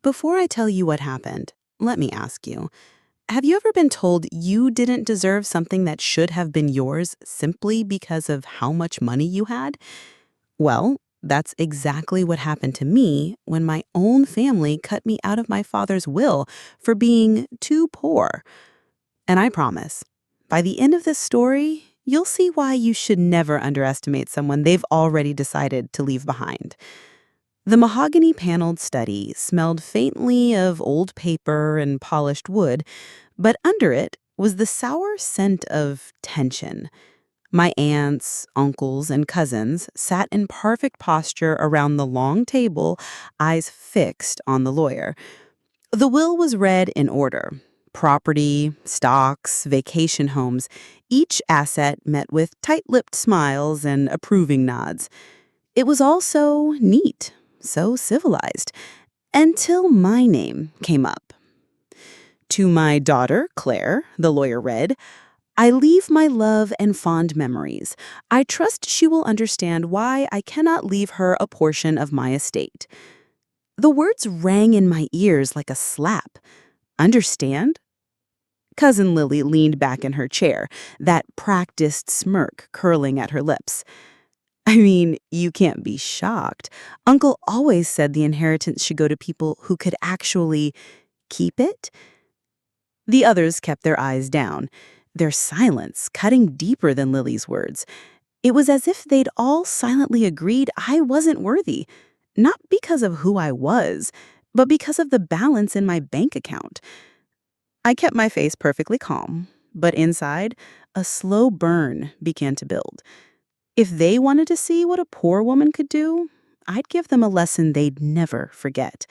Before I tell you what happened, let me ask you, have you ever been told you didn't deserve something that should have been yours simply because of how much money you had? Well, that's exactly what happened to me when my own family cut me out of my father's will for being too poor. And I promise, by the end of this story, you'll see why you should never underestimate someone they've already decided to leave behind. The mahogany paneled study smelled faintly of old paper and polished wood, but under it was the sour scent of tension. My aunts, uncles, and cousins sat in perfect posture around the long table, eyes fixed on the lawyer. The will was read in order: property, stocks, vacation homes. Each asset met with tight lipped smiles and approving nods. It was all so neat, so civilized, until my name came up. To my daughter, Claire, the lawyer read, I leave my love and fond memories. I trust she will understand why I cannot leave her a portion of my estate. The words rang in my ears like a slap. Understand? Cousin Lily leaned back in her chair, that practiced smirk curling at her lips. I mean, you can't be shocked. Uncle always said the inheritance should go to people who could actually keep it. The others kept their eyes down, their silence cutting deeper than Lily's words. It was as if they'd all silently agreed I wasn't worthy, not because of who I was, but because of the balance in my bank account. I kept my face perfectly calm, but inside, a slow burn began to build. If they wanted to see what a poor woman could do, I'd give them a lesson they'd never forget.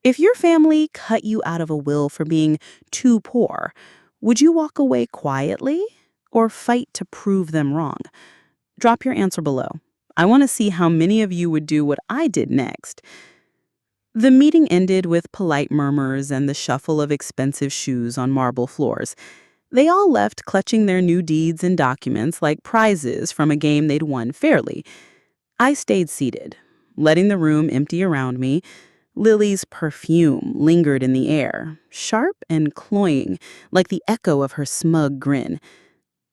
If your family cut you out of a will for being too poor, would you walk away quietly or fight to prove them wrong? Drop your answer below. I want to see how many of you would do what I did next. The meeting ended with polite murmurs and the shuffle of expensive shoes on marble floors. They all left clutching their new deeds and documents like prizes from a game they'd won fairly. I stayed seated, letting the room empty around me. Lily's perfume lingered in the air, sharp and cloying, like the echo of her smug grin.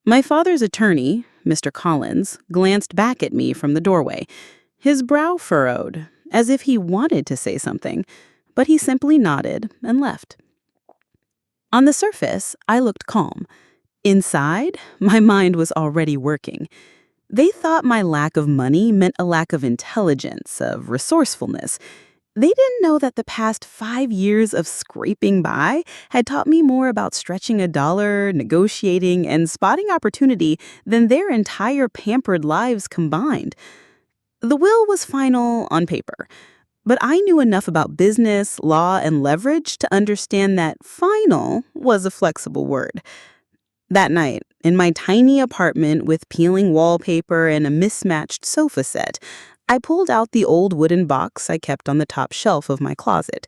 My father's attorney, Mr. Collins, glanced back at me from the doorway, his brow furrowed, as if he wanted to say something, but he simply nodded and left. On the surface, I looked calm. Inside, my mind was already working. They thought my lack of money meant a lack of intelligence, of resourcefulness. They didn't know that the past 5 years of scraping by had taught me more about stretching a dollar, negotiating, and spotting opportunity than their entire pampered lives combined. The will was final on paper, but I knew enough about business, law, and leverage to understand that final was a flexible word. That night, in my tiny apartment with peeling wallpaper and a mismatched sofa set, I pulled out the old wooden box I kept on the top shelf of my closet.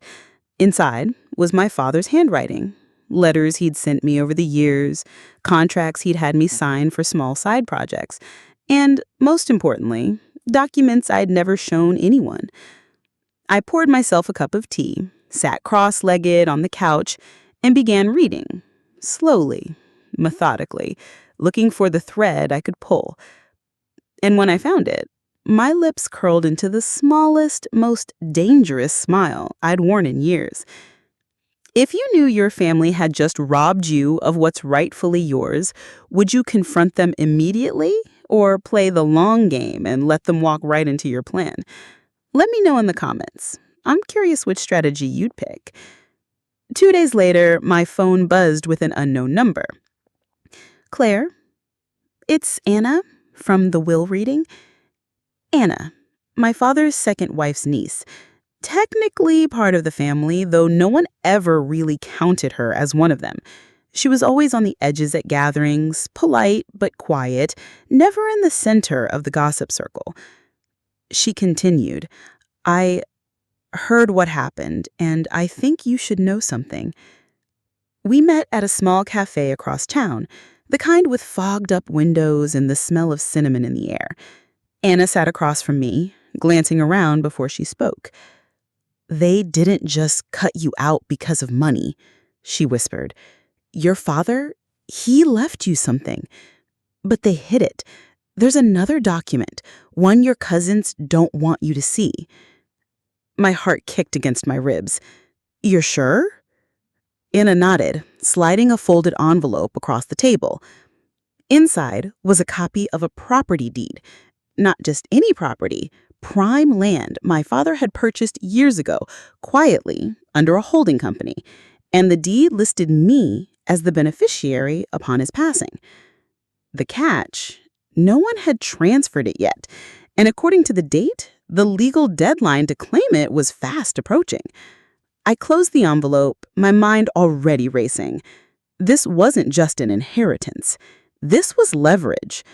Inside was my father's handwriting, letters he'd sent me over the years, contracts he'd had me sign for small side projects, and, most importantly, documents I'd never shown anyone. I poured myself a cup of tea, sat cross-legged on the couch, and began reading, slowly, methodically, looking for the thread I could pull. And when I found it, my lips curled into the smallest, most dangerous smile I'd worn in years. If you knew your family had just robbed you of what's rightfully yours, would you confront them immediately or play the long game and let them walk right into your plan? Let me know in the comments. I'm curious which strategy you'd pick. 2 days later, my phone buzzed with an unknown number. Claire, it's Anna from the will reading. Anna, my father's second wife's niece. Technically part of the family, though no one ever really counted her as one of them. She was always on the edges at gatherings, polite but quiet, never in the center of the gossip circle. She continued, I heard what happened, and I think you should know something. We met at a small cafe across town, the kind with fogged-up windows and the smell of cinnamon in the air. Anna sat across from me, glancing around before she spoke. They didn't just cut you out because of money, she whispered. Your father, he left you something, but they hid it. There's another document, one your cousins don't want you to see. My heart kicked against my ribs. You're sure? Anna nodded, sliding a folded envelope across the table. Inside was a copy of a property deed. Not just any property, prime land my father had purchased years ago, quietly, under a holding company. And the deed listed me as the beneficiary upon his passing. The catch, no one had transferred it yet, and according to the date, the legal deadline to claim it was fast approaching. I closed the envelope, my mind already racing. This wasn't just an inheritance. This was leverage.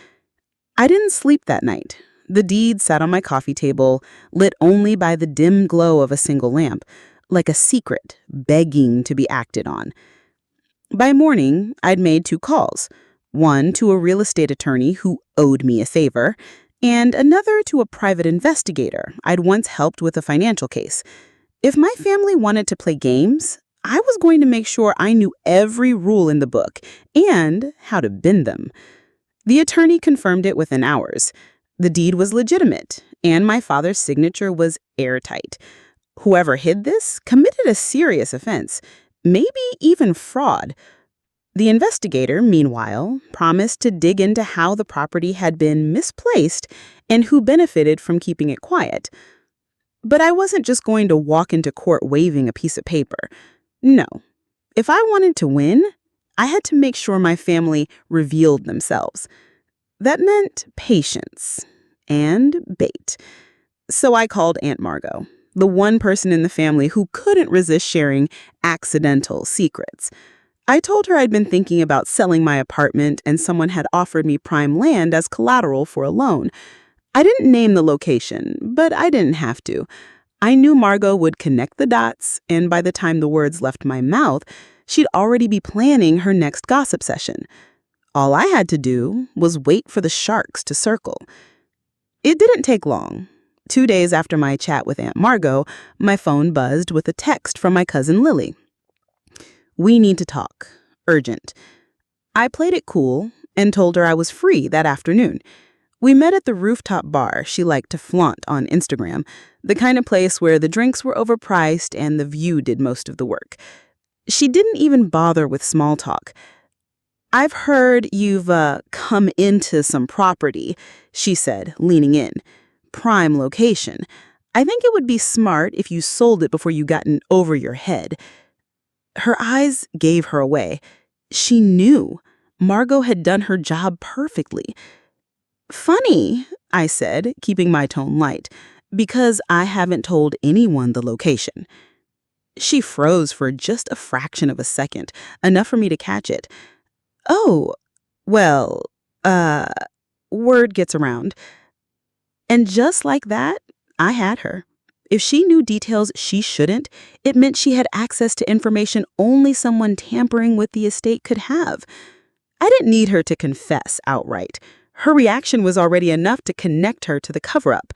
I didn't sleep that night. The deed sat on my coffee table, lit only by the dim glow of a single lamp, like a secret begging to be acted on. By morning, I'd made 2 calls. One to a real estate attorney who owed me a favor, and another to a private investigator I'd once helped with a financial case. If my family wanted to play games, I was going to make sure I knew every rule in the book and how to bend them. The attorney confirmed it within hours. The deed was legitimate, and my father's signature was airtight. Whoever hid this committed a serious offense, maybe even fraud. The investigator, meanwhile, promised to dig into how the property had been misplaced and who benefited from keeping it quiet. But I wasn't just going to walk into court waving a piece of paper. No. If I wanted to win, I had to make sure my family revealed themselves. That meant patience and bait. So I called Aunt Margot, the one person in the family who couldn't resist sharing accidental secrets. I told her I'd been thinking about selling my apartment and someone had offered me prime land as collateral for a loan. I didn't name the location, but I didn't have to. I knew Margot would connect the dots, and by the time the words left my mouth, she'd already be planning her next gossip session. All I had to do was wait for the sharks to circle. It didn't take long. 2 days after my chat with Aunt Margot, my phone buzzed with a text from my cousin Lily. We need to talk. Urgent. I played it cool and told her I was free that afternoon. We met at the rooftop bar she liked to flaunt on Instagram, the kind of place where the drinks were overpriced and the view did most of the work. She didn't even bother with small talk. I've heard you've come into some property, she said, leaning in. Prime location. I think it would be smart if you sold it before you got in over your head. Her eyes gave her away. She knew. Margot had done her job perfectly. Funny, I said, keeping my tone light, because I haven't told anyone the location. She froze for just a fraction of a second, enough for me to catch it. Oh, well, word gets around. And just like that, I had her. If she knew details she shouldn't, it meant she had access to information only someone tampering with the estate could have. I didn't need her to confess outright. Her reaction was already enough to connect her to the cover-up.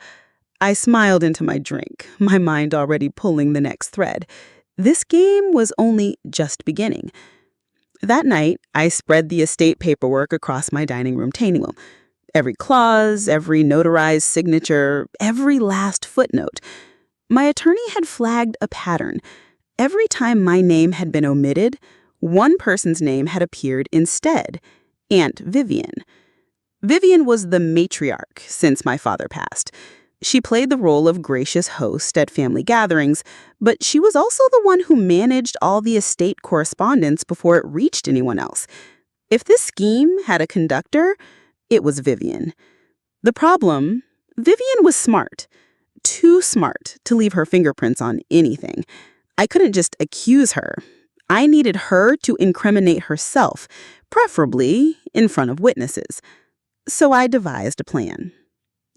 I smiled into my drink, my mind already pulling the next thread. This game was only just beginning. That night, I spread the estate paperwork across my dining room table. Every clause, every notarized signature, every last footnote. My attorney had flagged a pattern. Every time my name had been omitted, one person's name had appeared instead, Aunt Vivian. Vivian was the matriarch since my father passed. She played the role of gracious host at family gatherings, but she was also the one who managed all the estate correspondence before it reached anyone else. If this scheme had a conductor, it was Vivian. The problem, Vivian was smart. Too smart to leave her fingerprints on anything. I couldn't just accuse her. I needed her to incriminate herself, preferably in front of witnesses. So I devised a plan.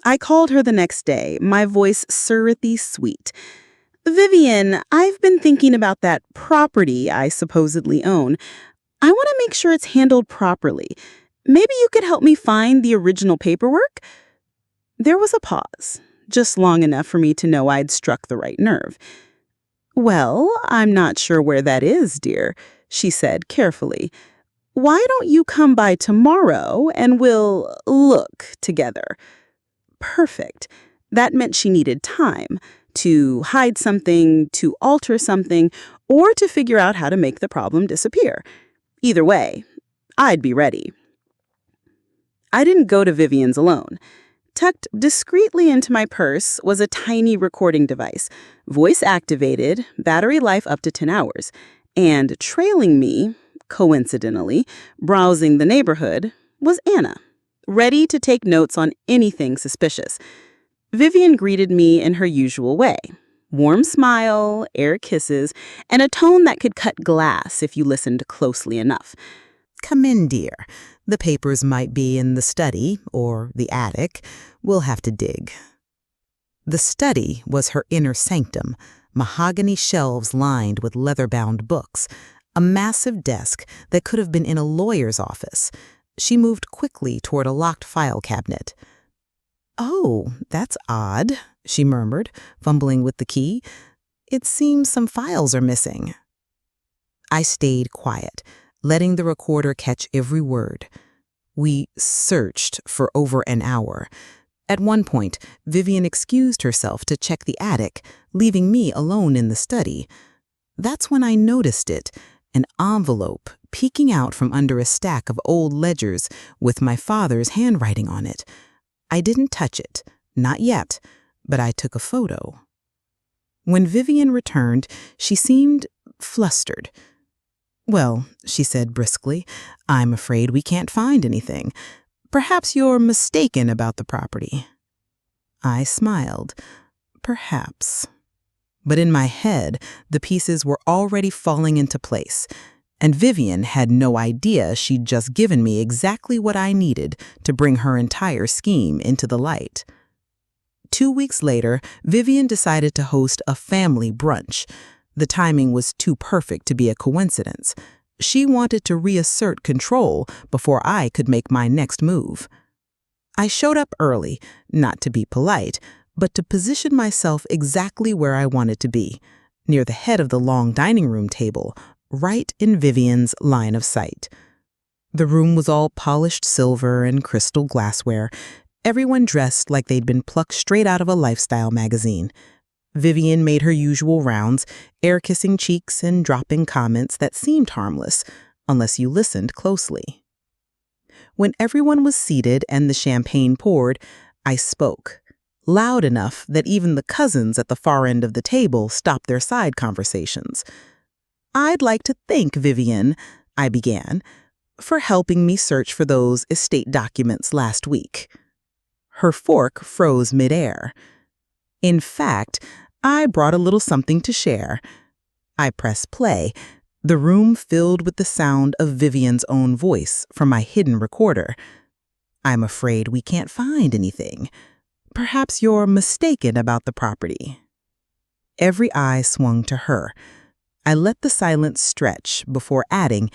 I called her the next day, my voice syrupy sweet. Vivian, I've been thinking about that property I supposedly own. I want to make sure it's handled properly. Maybe you could help me find the original paperwork? There was a pause, just long enough for me to know I'd struck the right nerve. Well, I'm not sure where that is, dear, she said carefully. Why don't you come by tomorrow and we'll look together? Perfect. That meant she needed time to hide something, to alter something, or to figure out how to make the problem disappear. Either way, I'd be ready. I didn't go to Vivian's alone. Tucked discreetly into my purse was a tiny recording device, voice-activated, battery life up to 10 hours, and trailing me, coincidentally, browsing the neighborhood, was Anna, ready to take notes on anything suspicious. Vivian greeted me in her usual way. Warm smile, air kisses, and a tone that could cut glass if you listened closely enough. Come in, dear. The papers might be in the study or the attic. We'll have to dig. The study was her inner sanctum, mahogany shelves lined with leather-bound books, a massive desk that could have been in a lawyer's office. She moved quickly toward a locked file cabinet. "Oh, that's odd," she murmured, fumbling with the key. "It seems some files are missing." I stayed quiet, letting the recorder catch every word. We searched for over an hour. At one point, Vivian excused herself to check the attic, leaving me alone in the study. That's when I noticed it, an envelope peeking out from under a stack of old ledgers with my father's handwriting on it. I didn't touch it, not yet, but I took a photo. When Vivian returned, she seemed flustered. "Well," she said briskly, "I'm afraid we can't find anything. Perhaps you're mistaken about the property." I smiled. Perhaps. But in my head, the pieces were already falling into place, and Vivian had no idea she'd just given me exactly what I needed to bring her entire scheme into the light. 2 weeks later, Vivian decided to host a family brunch. The timing was too perfect to be a coincidence. She wanted to reassert control before I could make my next move. I showed up early, not to be polite, but to position myself exactly where I wanted to be, near the head of the long dining room table, right in Vivian's line of sight. The room was all polished silver and crystal glassware, everyone dressed like they'd been plucked straight out of a lifestyle magazine. Vivian made her usual rounds, air-kissing cheeks and dropping comments that seemed harmless, unless you listened closely. When everyone was seated and the champagne poured, I spoke, loud enough that even the cousins at the far end of the table stopped their side conversations. "I'd like to thank Vivian," I began, "for helping me search for those estate documents last week." Her fork froze midair. In fact, I brought a little something to share. I pressed play, the room filled with the sound of Vivian's own voice from my hidden recorder. "I'm afraid we can't find anything. Perhaps you're mistaken about the property." Every eye swung to her. I let the silence stretch before adding,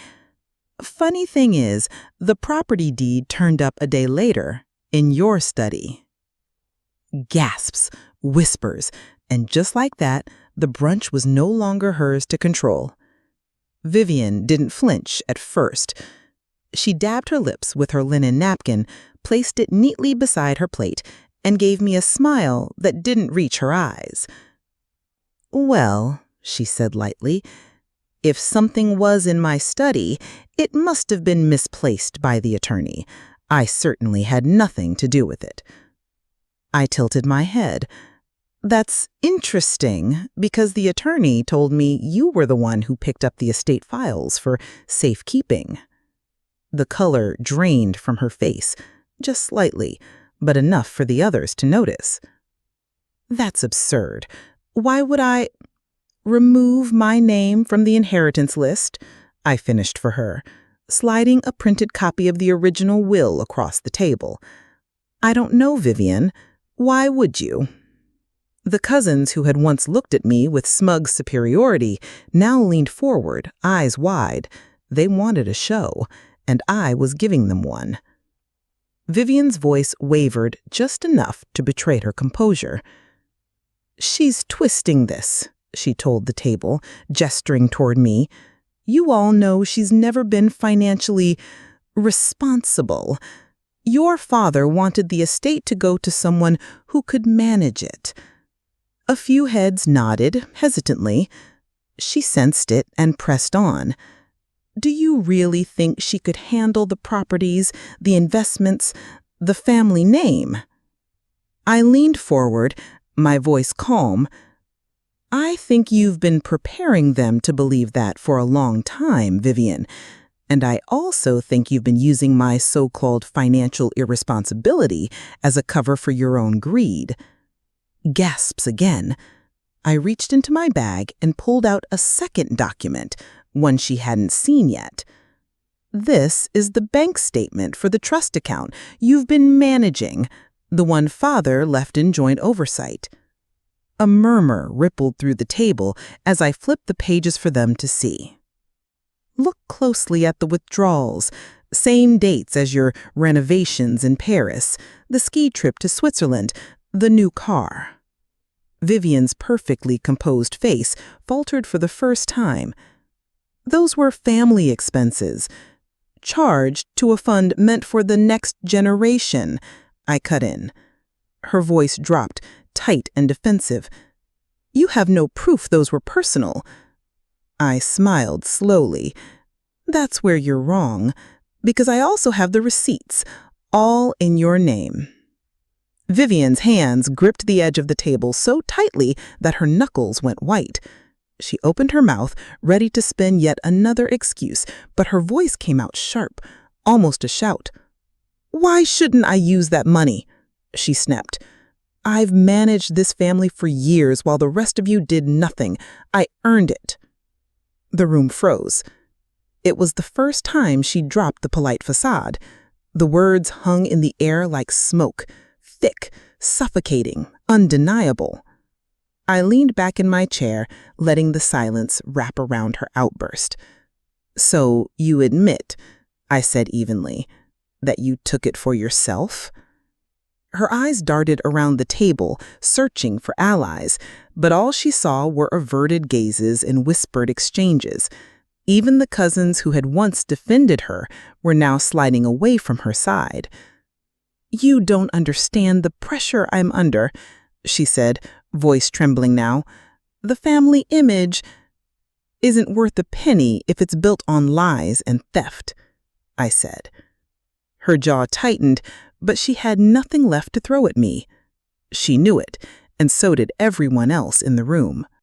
"Funny thing is, the property deed turned up a day later in your study." Gasps, whispers, and just like that, the brunch was no longer hers to control. Vivian didn't flinch at first. She dabbed her lips with her linen napkin, placed it neatly beside her plate, and gave me a smile that didn't reach her eyes. "Well," she said lightly, "if something was in my study, it must have been misplaced by the attorney. I certainly had nothing to do with it." I tilted my head. "That's interesting, because the attorney told me you were the one who picked up the estate files for safekeeping." The color drained from her face, just slightly, but enough for the others to notice. "That's absurd. Why would I remove my name from the inheritance list?" I finished for her, sliding a printed copy of the original will across the table. "I don't know, Vivian. Why would you?" The cousins who had once looked at me with smug superiority now leaned forward, eyes wide. They wanted a show, and I was giving them one. Vivian's voice wavered just enough to betray her composure. "She's twisting this," she told the table, gesturing toward me. "You all know she's never been financially responsible. Your father wanted the estate to go to someone who could manage it." A few heads nodded, hesitantly. She sensed it and pressed on. "Do you really think she could handle the properties, the investments, the family name?" I leaned forward, my voice calm. "I think you've been preparing them to believe that for a long time, Vivian. And I also think you've been using my so-called financial irresponsibility as a cover for your own greed." Gasps again. I reached into my bag and pulled out a second document, one she hadn't seen yet. "This is the bank statement for the trust account you've been managing, the one Father left in joint oversight." A murmur rippled through the table as I flipped the pages for them to see. "Look closely at the withdrawals. Same dates as your renovations in Paris, the ski trip to Switzerland, the new car." Vivian's perfectly composed face faltered for the first time. "Those were family expenses, charged to a fund meant for the next generation," I cut in. Her voice dropped, tight and defensive. "You have no proof those were personal." I smiled slowly. "That's where you're wrong, because I also have the receipts, all in your name." Vivian's hands gripped the edge of the table so tightly that her knuckles went white. She opened her mouth, ready to spin yet another excuse, but her voice came out sharp, almost a shout. "Why shouldn't I use that money?" she snapped. "I've managed this family for years while the rest of you did nothing. I earned it." The room froze. It was the first time she'd dropped the polite facade. The words hung in the air like smoke, thick, suffocating, undeniable. I leaned back in my chair, letting the silence wrap around her outburst. "So you admit," I said evenly, "that you took it for yourself?" Her eyes darted around the table, searching for allies, but all she saw were averted gazes and whispered exchanges. Even the cousins who had once defended her were now sliding away from her side. "You don't understand the pressure I'm under," she said, voice trembling now. "The family image isn't worth a penny if it's built on lies and theft," I said. Her jaw tightened, but she had nothing left to throw at me. She knew it, and so did everyone else in the room.